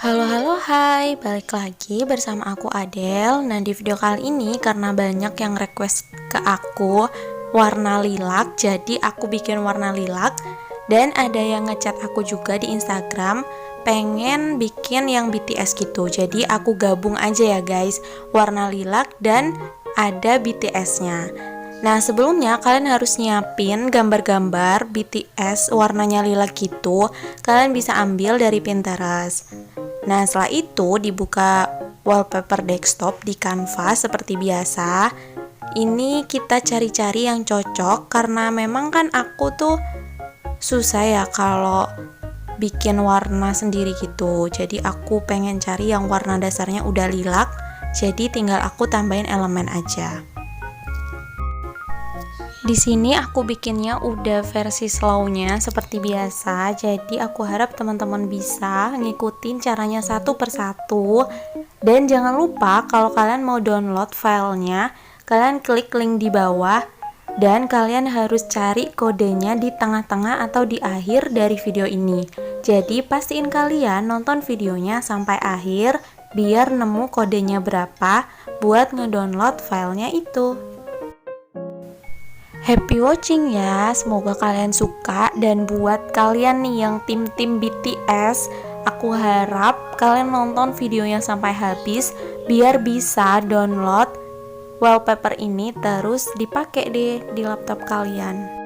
Halo, hai, balik lagi bersama aku Adel. Nah, di video kali ini karena banyak yang request ke aku warna lilac, jadi aku bikin warna lilac. Dan ada yang ngechat aku juga di Instagram, pengen bikin yang BTS gitu. Jadi aku gabung aja ya guys, warna lilac dan ada BTS-nya. Nah, sebelumnya kalian harus nyiapin gambar-gambar BTS warnanya lilac gitu. Kalian bisa ambil dari Pinterest. Nah, setelah itu dibuka wallpaper desktop di kanvas seperti biasa. Ini kita cari-cari yang cocok karena memang kan aku tuh susah ya kalau bikin warna sendiri gitu. Jadi aku pengen cari yang warna dasarnya udah lilac. Jadi tinggal aku tambahin elemen aja. Di sini aku bikinnya udah versi slow-nya seperti biasa. Jadi aku harap teman-teman bisa ngikutin caranya satu persatu. Dan jangan lupa kalau kalian mau download filenya, kalian klik link di bawah dan kalian harus cari kodenya di tengah-tengah atau di akhir dari video ini. Jadi pastiin kalian nonton videonya sampai akhir biar nemu kodenya berapa buat ngedownload filenya itu. Happy watching ya, semoga kalian suka. Dan buat kalian nih yang tim-tim BTS, aku harap kalian nonton videonya sampai habis biar bisa download wallpaper ini terus dipakai deh di laptop kalian.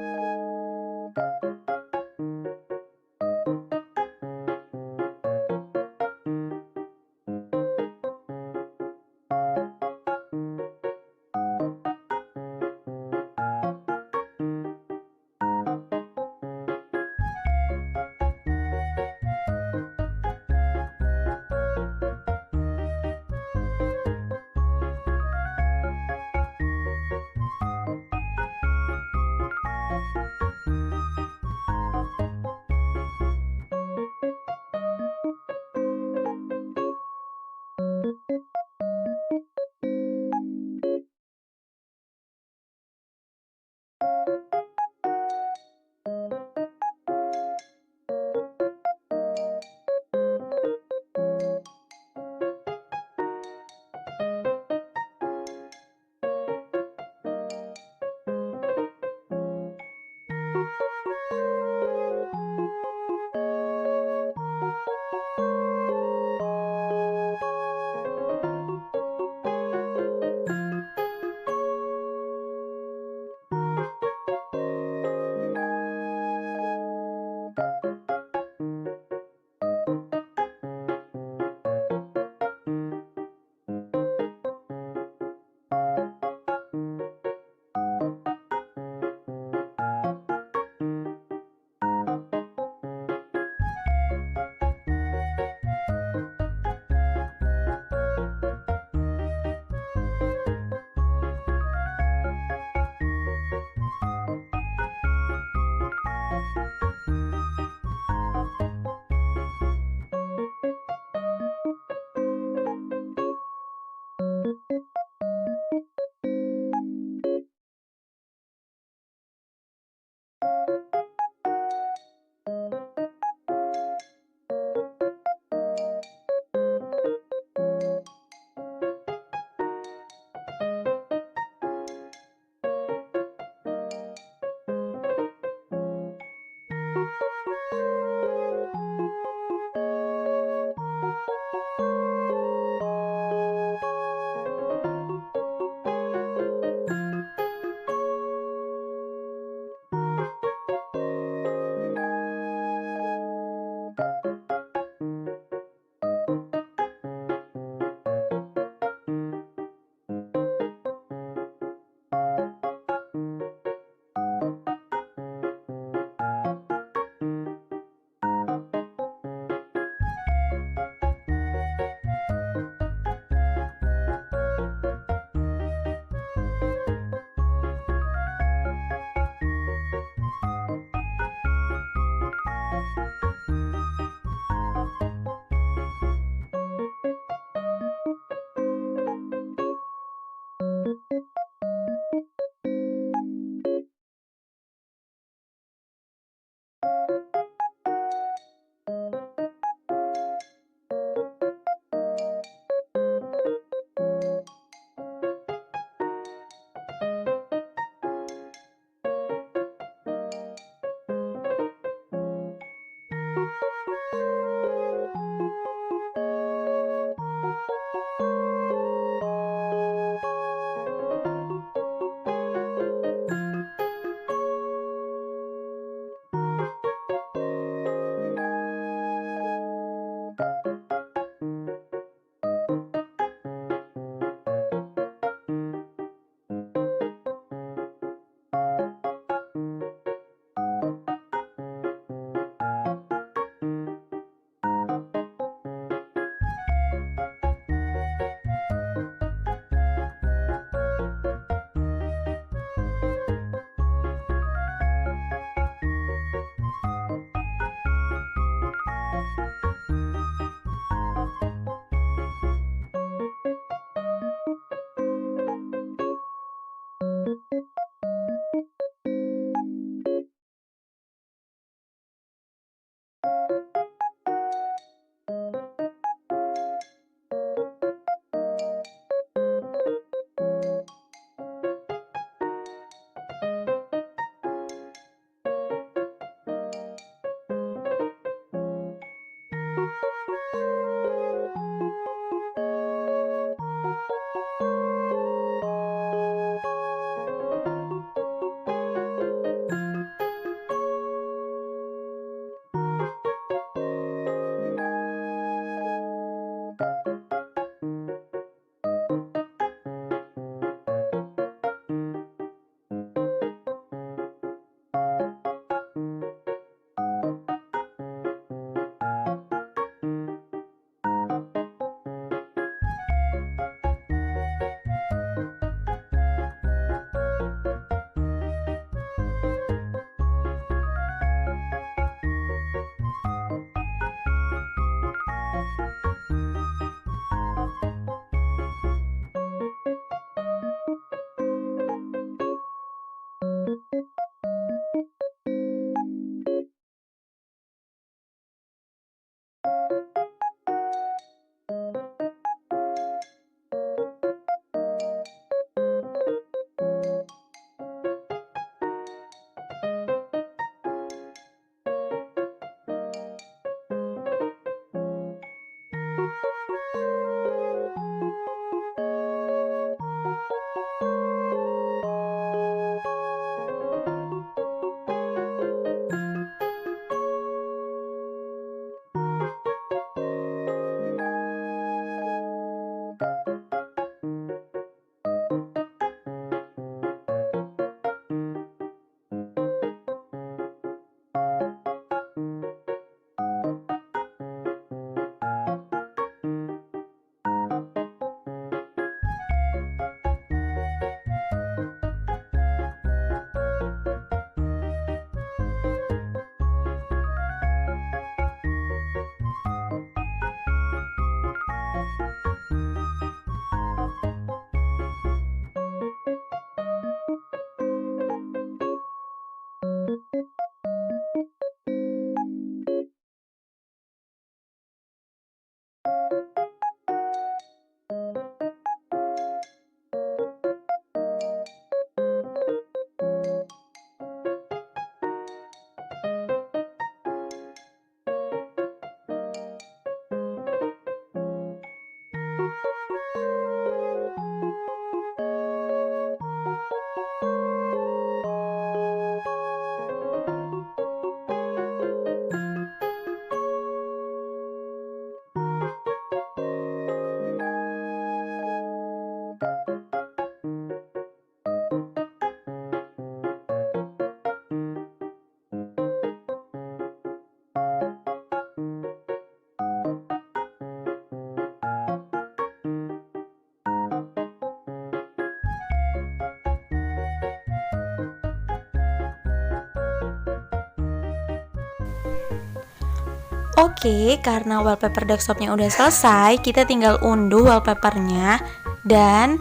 Oke, karena wallpaper desktopnya udah selesai, kita tinggal unduh wallpapernya. Dan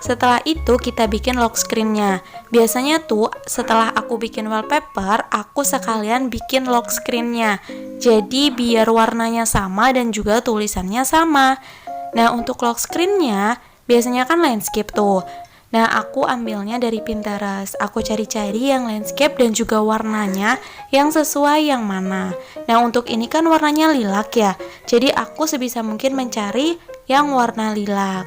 setelah itu kita bikin lock screen-nya. Biasanya tuh setelah aku bikin wallpaper, aku sekalian bikin lock screen-nya. Jadi biar warnanya sama dan juga tulisannya sama. Nah, untuk lock screen-nya biasanya kan landscape tuh. Nah, aku ambilnya dari Pinterest. Aku cari-cari yang landscape dan juga warnanya yang sesuai yang mana. Nah, untuk ini kan warnanya lilac ya. Jadi aku sebisa mungkin mencari yang warna lilac.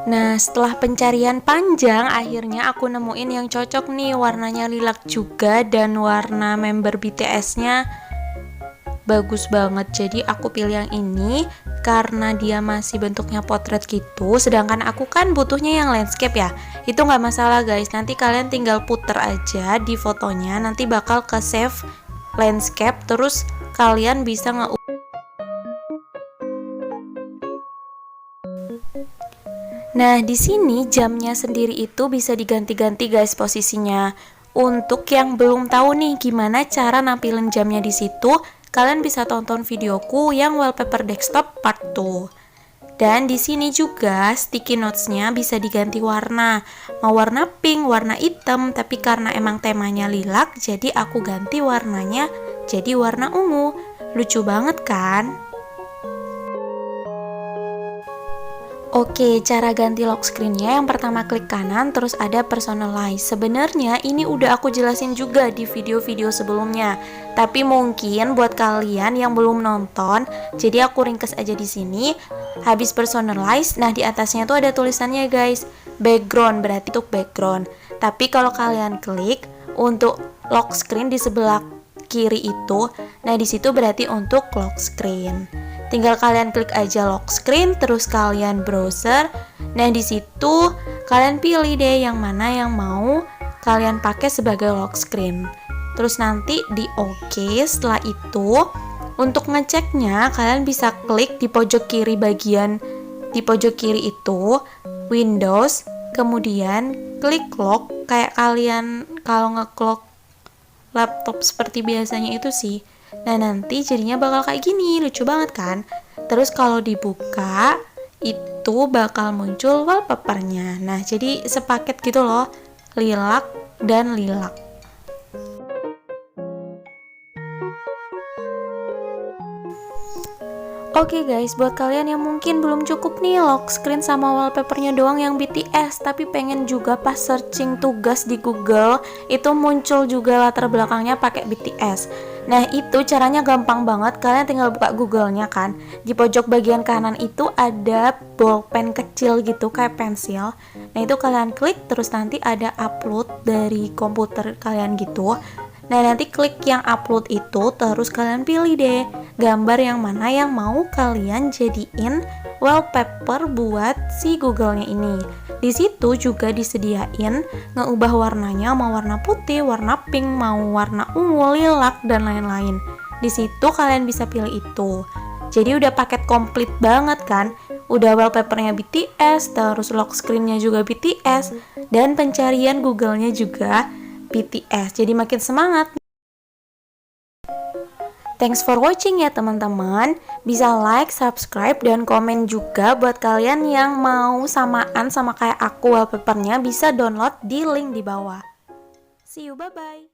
Nah, setelah pencarian panjang, akhirnya aku nemuin yang cocok nih, warnanya lilac juga dan warna member BTS-nya bagus banget. Jadi aku pilih yang ini karena dia masih bentuknya potret gitu, sedangkan aku kan butuhnya yang landscape ya. Itu nggak masalah guys, nanti kalian tinggal puter aja di fotonya, nanti bakal ke save landscape, terus kalian bisa Nah, di sini jamnya sendiri itu bisa diganti-ganti guys posisinya. Untuk yang belum tahu nih gimana cara nampilin jamnya di situ, kalian bisa tonton videoku yang wallpaper desktop part 2. Dan di sini juga sticky notes-nya bisa diganti warna. Mau warna pink, warna hitam, tapi karena emang temanya lilac, jadi aku ganti warnanya jadi warna ungu. Lucu banget kan? Oke, cara ganti lock screen-nya yang pertama klik kanan, terus ada personalize. Sebenarnya ini udah aku jelasin juga di video-video sebelumnya. Tapi mungkin buat kalian yang belum nonton, jadi aku ringkas aja di sini. Habis personalize, nah di atasnya tuh ada tulisannya guys, background, berarti untuk background. Tapi kalau kalian klik untuk lock screen di sebelah kiri itu, nah di situ berarti untuk lock screen. Tinggal kalian klik aja lock screen, terus kalian browser. Nah di situ kalian pilih deh yang mana yang mau kalian pakai sebagai lock screen. Terus nanti di OK. Setelah itu untuk ngeceknya kalian bisa klik di pojok kiri bagian di pojok kiri itu Windows, kemudian klik lock kayak kalian kalau nge-lock laptop seperti biasanya itu sih. Nah nanti jadinya bakal kayak gini, lucu banget kan? Terus kalau dibuka itu bakal muncul wallpapernya. Nah jadi sepaket gitu loh, lilac dan lilac. Oke guys, buat kalian yang mungkin belum cukup nih lock screen sama wallpapernya doang yang BTS, tapi pengen juga pas searching tugas di Google itu muncul juga latar belakangnya pakai BTS. Nah itu caranya gampang banget, kalian tinggal buka Google-nya kan. Di pojok bagian kanan itu ada bolpen kecil gitu kayak pensil. Nah itu kalian klik, terus nanti ada upload dari komputer kalian gitu. Nah nanti klik yang upload itu, terus kalian pilih deh gambar yang mana yang mau kalian jadiin wallpaper buat si Google-nya ini. Di situ juga disediain ngeubah warnanya, mau warna putih, warna pink, mau warna ungu, lilac dan lain-lain. Di situ kalian bisa pilih itu. Jadi udah paket komplit banget kan? Udah wallpapernya BTS, terus lock screen-nya juga BTS, dan pencarian Google-nya juga BTS. Jadi makin semangat. Thanks for watching ya teman-teman. Bisa like, subscribe, dan komen juga buat kalian yang mau samaan sama kayak aku wallpapernya, bisa download di link di bawah. See you, bye-bye.